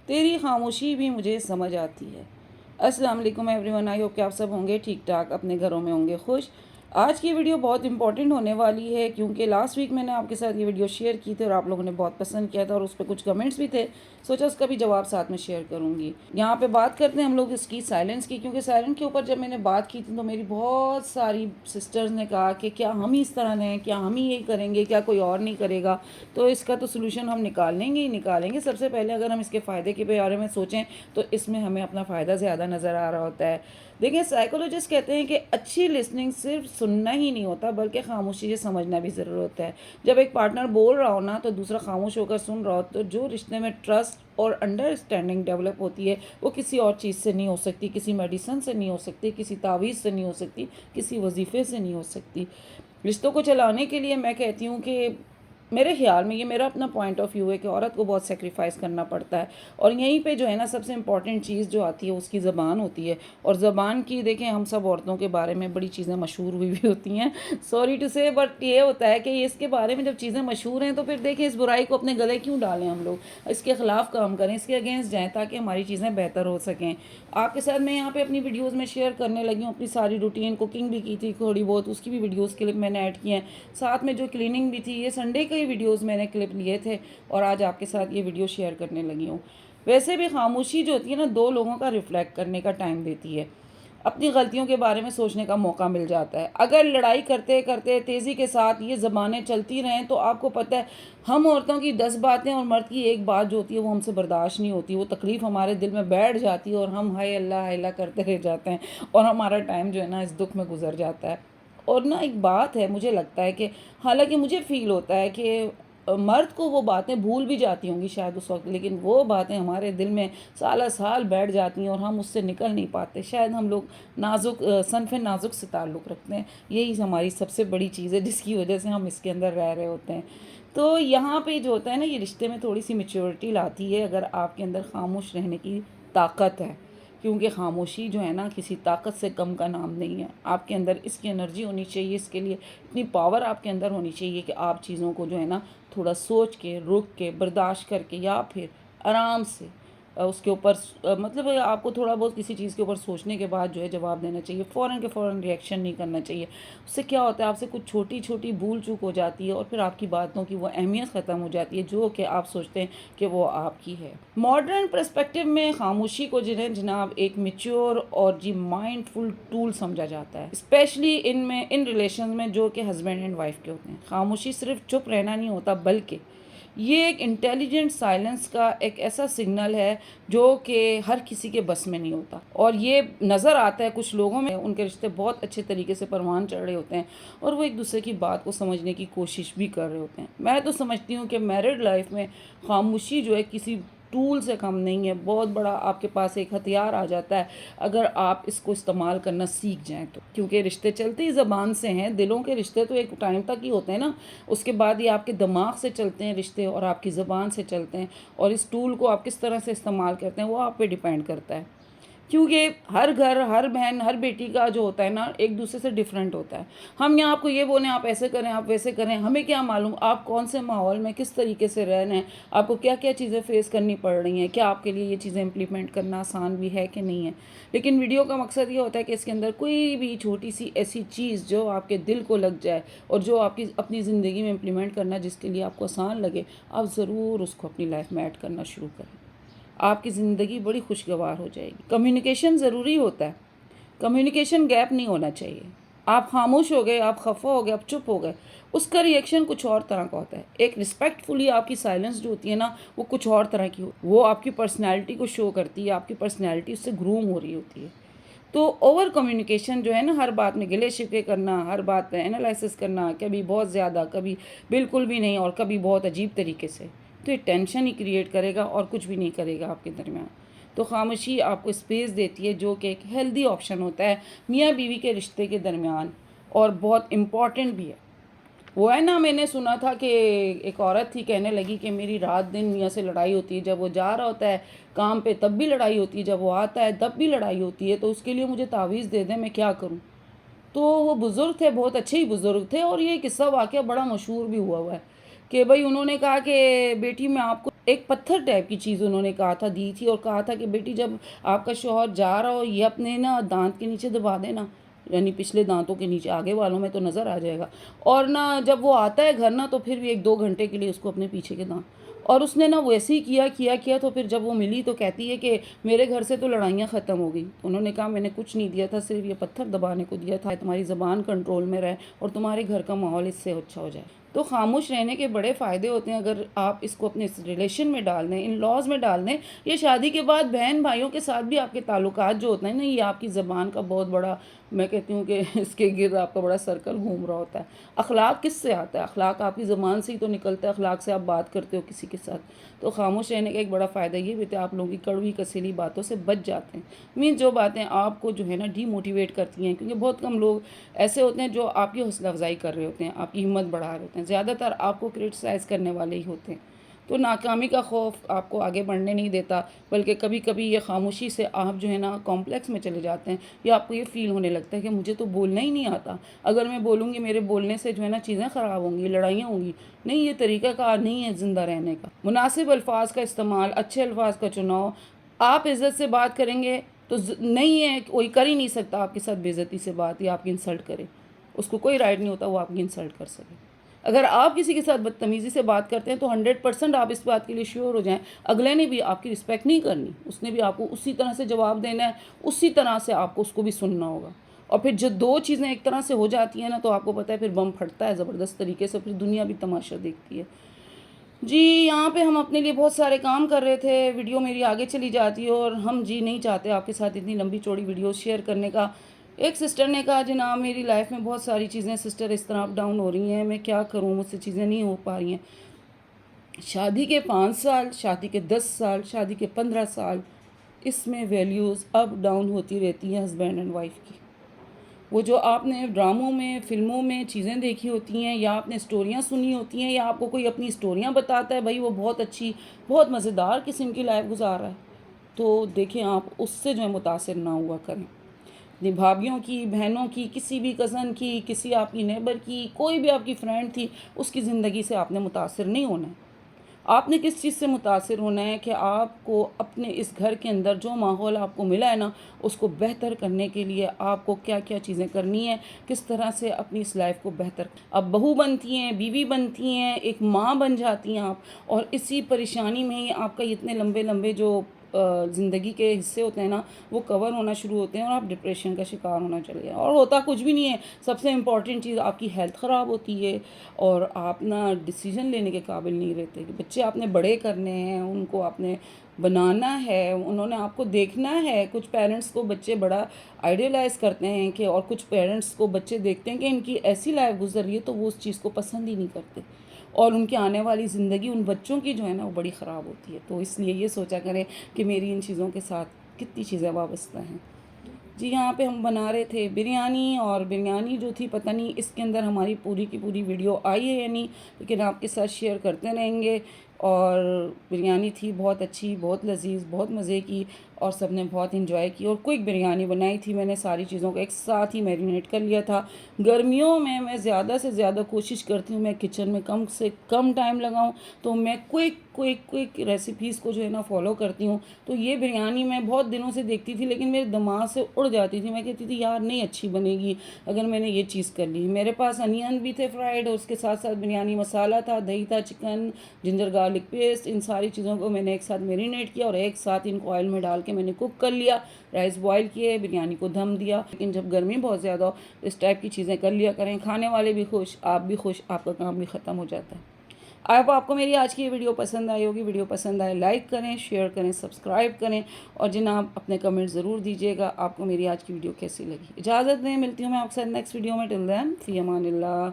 तेरी खामोशी भी मुझे समझ आती है। अस्सलाम वालेकुम एवरीवन, आई होप कि आप सब होंगे ठीक ठाक, अपने घरों में होंगे खुश। आज की वीडियो बहुत इंपॉर्टेंट होने वाली है क्योंकि लास्ट वीक मैंने आपके साथ ये वीडियो शेयर की थी और आप लोगों ने बहुत पसंद किया था और उस पर कुछ कमेंट्स भी थे। सोचा उसका भी जवाब साथ में शेयर करूँगी। यहाँ पे बात करते हैं हम लोग इसकी साइलेंस की, क्योंकि साइलेंस के ऊपर जब मैंने बात की थी तो मेरी बहुत सारी सिस्टर्स ने कहा कि क्या हम ही इस तरह हैं, क्या हम ही यही करेंगे, क्या कोई और नहीं करेगा। तो इसका तो सोल्यूशन हम निकालेंगे ही निकालेंगे। सबसे पहले अगर हम इसके फ़ायदे के बारे में सोचें तो इसमें हमें अपना फ़ायदा ज़्यादा नज़र आ रहा होता है। देखिए, साइकोलॉजिस्ट कहते हैं कि अच्छी लिसनिंग सिर्फ सुनना ही नहीं होता बल्कि खामोशी से समझना भी ज़रूर होता है। जब एक पार्टनर बोल रहा हो ना तो दूसरा खामोश होकर सुन रहा हो तो जो रिश्ते में ट्रस्ट और अंडरस्टैंडिंग डेवलप होती है वो किसी और चीज़ से नहीं हो सकती, किसी मेडिसिन से नहीं हो सकती, किसी तावीज़ से नहीं हो सकती, किसी वजीफ़े से नहीं हो सकती। रिश्तों को चलाने के लिए मैं कहती हूँ कि मेरे ख्याल में, ये मेरा अपना पॉइंट ऑफ व्यू है कि औरत को बहुत सेक्रीफाइस करना पड़ता है। और यहीं पे जो है ना सबसे इम्पॉर्टेंट चीज़ जो आती है उसकी ज़बान होती है। और ज़बान की देखें, हम सब औरतों के बारे में बड़ी चीज़ें मशहूर हुई भी होती हैं, सॉरी टू से, बट ये होता है कि इसके बारे में जब चीज़ें मशहूर हैं तो फिर देखें इस बुराई को अपने गले क्यों डालें हम लोग, इसके ख़िलाफ़ काम करें, इसके अगेंस्ट जाएँ ताकि हमारी चीज़ें बेहतर हो सकें। आपके साथ मैं यहाँ पे अपनी वीडियोज़ में शेयर करने लगी हूँ अपनी सारी रूटीन। कुकिंग भी की थी थोड़ी बहुत, उसकी भी वीडियोज़ क्लिप मैंने ऐड किए हैं। साथ में जो क्लीनिंग भी थी, ये संडे के ही वीडियोज़ मैंने क्लिप लिए थे और आज आपके साथ ये वीडियो शेयर करने लगी हूँ। वैसे भी खामोशी जो होती है ना, दो लोगों का रिफ्लेक्ट करने का टाइम देती है, अपनी गलतियों के बारे में सोचने का मौका मिल जाता है। अगर लड़ाई करते करते तेज़ी के साथ ये ज़बानें चलती रहें तो आपको पता है हम औरतों की 10 बातें और मर्द की एक बात जो होती है वो हमसे बर्दाश्त नहीं होती। वो तकलीफ़ हमारे दिल में बैठ जाती है और हम हाय अल्लाह करते रह जाते हैं और हमारा टाइम जो है ना इस दुख में गुजर जाता है। और ना एक बात है, मुझे लगता है कि हालांकि मुझे फ़ील होता है कि मर्द को वो बातें भूल भी जाती होंगी शायद उस वक्त, लेकिन वो बातें हमारे दिल में साल साल बैठ जाती हैं और हम उससे निकल नहीं पाते। शायद हम लोग नाजुक सनफ़ नाजुक से ताल्लुक़ रखते हैं, यही हमारी सबसे बड़ी चीज़ है जिसकी वजह से हम इसके अंदर रह रहे होते हैं। तो यहाँ पे जो होता है ना, ये रिश्ते में थोड़ी सी मैच्योरिटी लाती है अगर आपके अंदर खामोश रहने की ताकत है। क्योंकि खामोशी जो है ना किसी ताकत से कम का नाम नहीं है। आपके अंदर इसकी एनर्जी होनी चाहिए, इसके लिए इतनी पावर आपके अंदर होनी चाहिए कि आप चीज़ों को जो है ना थोड़ा सोच के, रुक के, बर्दाश्त करके या फिर आराम से उसके ऊपर मतलब आपको थोड़ा बहुत किसी चीज़ के ऊपर सोचने के बाद जो है जवाब देना चाहिए। फ़ौरन के फ़ौरन रिएक्शन नहीं करना चाहिए। उससे क्या होता है, आपसे कुछ छोटी छोटी भूल चूक हो जाती है और फिर आपकी बातों की वो अहमियत ख़त्म हो जाती है जो कि आप सोचते हैं कि वो आपकी है। मॉडर्न पर्सपेक्टिव में खामोशी को जिन्हें जनाब एक मैच्योर और जी माइंडफुल टूल समझा जाता है, स्पेशली इन रिलेशन में जो कि हस्बैंड एंड वाइफ के होते हैं। खामोशी सिर्फ चुप रहना नहीं होता बल्कि ये एक इंटेलिजेंट साइलेंस का एक ऐसा सिग्नल है जो कि हर किसी के बस में नहीं होता। और ये नज़र आता है कुछ लोगों में, उनके रिश्ते बहुत अच्छे तरीके से परवान चढ़ रहे होते हैं और वो एक दूसरे की बात को समझने की कोशिश भी कर रहे होते हैं। मैं तो समझती हूँ कि मैरिड लाइफ में खामोशी जो है किसी टूल से कम नहीं है, बहुत बड़ा आपके पास एक हथियार आ जाता है अगर आप इसको इस्तेमाल करना सीख जाएं तो। क्योंकि रिश्ते चलते ही ज़बान से हैं, दिलों के रिश्ते तो एक टाइम तक ही होते हैं ना, उसके बाद ये आपके दिमाग से चलते हैं रिश्ते और आपकी ज़बान से चलते हैं। और इस टूल को आप किस तरह से इस्तेमाल करते हैं वो आप पे डिपेंड करता है। क्योंकि हर घर, हर बहन, हर बेटी का जो होता है ना एक दूसरे से डिफरेंट होता है। हम यहाँ आपको ये बोलें आप ऐसे करें, आप वैसे करें, हमें क्या मालूम आप कौन से माहौल में किस तरीके से रह रहे हैं, आपको क्या क्या चीज़ें फेस करनी पड़ रही हैं, क्या आपके लिए ये चीज़ें इम्प्लीमेंट करना आसान भी है कि नहीं है। लेकिन वीडियो का मकसद ये होता है कि इसके अंदर कोई भी छोटी सी ऐसी चीज़ जो आपके दिल को लग जाए और जो आपकी अपनी ज़िंदगी में इम्प्लीमेंट करना जिसके लिए आपको आसान लगे, आप ज़रूर उसको अपनी लाइफ में ऐड करना शुरू करें। आपकी ज़िंदगी बड़ी खुशगवार हो जाएगी। कम्युनिकेशन ज़रूरी होता है, कम्युनिकेशन गैप नहीं होना चाहिए। आप खामोश हो गए, आप खफा हो गए, आप चुप हो गए, उसका रिएक्शन कुछ और तरह का होता है। एक रिस्पेक्टफुली आपकी साइलेंस जो होती है ना वो कुछ और तरह की हो, वो आपकी पर्सनैलिटी को शो करती है, आपकी पर्सनैलिटी उससे ग्रूम हो रही होती है। तो ओवर कम्युनिकेशन जो है ना, हर बात में गिले शिकवे करना, हर बात में एनालिसिस करना, कभी बहुत ज़्यादा, कभी बिल्कुल भी नहीं और कभी बहुत अजीब तरीके से, तो ये टेंशन ही क्रिएट करेगा और कुछ भी नहीं करेगा आपके दरमियान। तो खामोशी आपको स्पेस देती है जो कि एक हेल्दी ऑप्शन होता है मियाँ बीवी के रिश्ते के दरमियान और बहुत इम्पॉर्टेंट भी है। वो है ना, मैंने सुना था कि एक औरत थी कहने लगी कि मेरी रात दिन मियाँ से लड़ाई होती है, जब वो जा रहा होता है काम पे तब भी लड़ाई होती है, जब वो आता है तब भी लड़ाई होती है, तो उसके लिए मुझे तावीज़ दे दें, मैं क्या करूँ। तो वो बुज़ुर्ग थे, बहुत अच्छे ही बुज़ुर्ग थे और ये किस्सा वाक़या बड़ा मशहूर भी हुआ है। कि भाई उन्होंने कहा कि बेटी मैं आपको एक पत्थर टाइप की चीज़ उन्होंने कहा था, दी थी, और कहा था कि बेटी जब आपका शौहर जा रहा हो ये अपने ना दांत के नीचे दबा देना, यानी पिछले दांतों के नीचे, आगे वालों में तो नज़र आ जाएगा, और ना जब वो आता है घर ना तो फिर भी 1-2 घंटे के लिए उसको अपने पीछे के दांत। और उसने ना वैसे ही किया तो फिर जब वो मिली तो कहती है कि मेरे घर से तो लड़ाइयाँ ख़त्म हो गई। उन्होंने कहा मैंने कुछ नहीं दिया था, सिर्फ ये पत्थर दबाने को दिया था, तुम्हारी ज़बान कंट्रोल में रहे और तुम्हारे घर का माहौल इससे अच्छा हो जाए। तो खामोश रहने के बड़े फ़ायदे होते हैं अगर आप इसको अपने रिलेशन में डाल दें, इन लॉज में डाल दें। ये शादी के बाद बहन भाइयों के साथ भी आपके ताल्लुकात जो होते हैं ना, ये आपकी ज़बान का बहुत बड़ा, मैं कहती हूँ कि इसके गिर्द आपका बड़ा सर्कल घूम रहा होता है। अखलाक किससे आता है? अखलाक आपकी ज़बान से ही तो निकलता है, अखलाक से आप बात करते हो किसी के साथ। तो खामोश रहने का एक बड़ा फ़ायदा ये भी होता है, आप लोगों की कड़वी कसीली बातों से बच जाते हैं। मीन्स जो बातें आपको जो है ना डीमोटिवेट करती हैं, क्योंकि बहुत कम लोग ऐसे होते हैं जो आपकी हौसला अफजाई कर रहे होते हैं, आपकी हिम्मत बढ़ा रहे होते हैं, ज़्यादातर आपको क्रिटिसाइज़ करने वाले ही होते हैं। तो नाकामी का खौफ आपको आगे बढ़ने नहीं देता, बल्कि कभी कभी ये खामोशी से आप जो है ना कॉम्प्लेक्स में चले जाते हैं, या आपको ये फ़ील होने लगता है कि मुझे तो बोलना ही नहीं आता, अगर मैं बोलूँगी मेरे बोलने से जो है ना चीज़ें ख़राब होंगी, लड़ाइयाँ होंगी। नहीं, ये तरीक़ाकार नहीं है ज़िंदा रहने का। मुनासिब अल्फाज का इस्तेमाल, अच्छे अल्फाज का चुनाव, आप इज़्ज़त से बात करेंगे तो नहीं है, कोई कर ही नहीं सकता आपके साथ बेइज्जती से बात या आपकी इंसल्ट करे, उसको कोई राइट नहीं होता वो आपकी इंसल्ट कर सके। अगर आप किसी के साथ बदतमीज़ी से बात करते हैं तो 100% आप इस बात के लिए श्योर हो जाएं, अगले ने भी आपकी रिस्पेक्ट नहीं करनी, उसने भी आपको उसी तरह से जवाब देना है, उसी तरह से आपको उसको भी सुनना होगा। और फिर जब दो चीज़ें एक तरह से हो जाती हैं ना, तो आपको पता है फिर बम फटता है ज़बरदस्त तरीके से, फिर दुनिया भी तमाशा देखती है। जी, यहाँ पे हम अपने लिए बहुत सारे काम कर रहे थे, वीडियो मेरी आगे चली जाती है और हम जी नहीं चाहते आपके साथ इतनी लंबी चौड़ी वीडियो शेयर करने का। एक सिस्टर ने कहा जनाब मेरी लाइफ में बहुत सारी चीज़ें सिस्टर इस तरह अप डाउन हो रही हैं, मैं क्या करूँ, मुझसे चीज़ें नहीं हो पा रही हैं। शादी के 5 साल, शादी के 10 साल, शादी के 15 साल, इसमें वैल्यूज़ अप डाउन होती रहती हैं हस्बैंड एंड वाइफ की। वो जो आपने ड्रामों में, फ़िल्मों में चीज़ें देखी होती हैं, या आपने स्टोरियाँ सुनी होती हैं, या आपको कोई अपनी स्टोरियाँ बताता है भाई वो बहुत अच्छी, बहुत मज़ेदार किस्म की लाइफ गुजार रहा है, तो देखें आप उससे जो है मुतासिर ना हुआ करें। अपनी भाभीयों की, बहनों की, किसी भी कज़न की, किसी आपकी नेबर की, कोई भी आपकी फ्रेंड थी, उसकी ज़िंदगी से आपने मुतासिर नहीं होना है। आपने किस चीज़ से मुतासिर होना है कि आपको अपने इस घर के अंदर जो माहौल आपको मिला है ना, उसको बेहतर करने के लिए आपको क्या क्या चीज़ें करनी है, किस तरह से अपनी इस लाइफ को बेहतर। अब बहू बनती हैं, बीवी बनती हैं, एक माँ बन जाती हैं आप, और इसी परेशानी में ही आपका इतने लंबे लंबे जो ज़िंदगी के हिस्से होते हैं ना, वो कवर होना शुरू होते हैं और आप डिप्रेशन का शिकार होना चले गए। और होता कुछ भी नहीं है, सबसे इम्पॉर्टेंट चीज़ आपकी हेल्थ ख़राब होती है, और आप ना डिसीजन लेने के काबिल नहीं रहते कि बच्चे आपने बड़े करने हैं, उनको आपने बनाना है, उन्होंने आपको देखना है। कुछ पेरेंट्स को बच्चे बड़ा आइडियलाइज़ करते हैं कि, और कुछ पेरेंट्स को बच्चे देखते हैं कि इनकी ऐसी लाइफ गुजर रही है तो वो उस चीज़ को पसंद ही नहीं करते, और उनकी आने वाली ज़िंदगी उन बच्चों की जो है ना वो बड़ी ख़राब होती है। तो इसलिए ये सोचा करें कि मेरी इन चीज़ों के साथ कितनी चीज़ें वाबस्ता हैं। जी, यहाँ पे हम बना रहे थे बिरयानी, और बिरयानी जो थी पता नहीं इसके अंदर हमारी पूरी की पूरी वीडियो आई है या नहीं, लेकिन आपके साथ शेयर करते रहेंगे। और बिरयानी थी बहुत अच्छी, बहुत लजीज, बहुत मज़े की, और सब ने बहुत इन्जॉय की। और क्विक बिरयानी बनाई थी मैंने, सारी चीज़ों को एक साथ ही मैरिनेट कर लिया था। गर्मियों में मैं ज़्यादा से ज़्यादा कोशिश करती हूँ मैं किचन में कम से कम टाइम लगाऊँ, तो मैं क्विक रेसिपीज़ को जो है ना फॉलो करती हूँ। तो ये बिरयानी मैं बहुत दिनों से देखती थी, लेकिन मेरे दिमाग से उड़ जाती थी, मैं कहती थी यार नहीं अच्छी बनेगी अगर मैंने ये चीज़ कर ली। मेरे पास अनियन भी थे फ्राइड, और उसके साथ साथ बिरयानी मसाला था, दही था, चिकन, जिंजर गार्लिक पेस्ट, इन सारी चीज़ों को मैंने एक साथ मैरिनेट किया और एक साथ इनको ऑयल में डाल के मैंने कुक कर लिया। राइस बॉयल किए, बिरयानी को दम दिया। लेकिन जब गर्मी बहुत ज़्यादा हो, इस टाइप की चीज़ें कर लिया करें, खाने वाले भी खुश, आप भी खुश, आपका काम भी ख़त्म हो जाता है। आपको मेरी आज की ये वीडियो पसंद आई होगी। वीडियो पसंद आए लाइक करें, शेयर करें, सब्सक्राइब करें, और जनाब अपने कमेंट ज़रूर दीजिएगा आपको मेरी आज की वीडियो कैसी लगी। इजाज़त दें, मिलती हूँ मैं आपके साथ नेक्स्ट वीडियो में। टिल देन फ़ी अमानिल्लाह।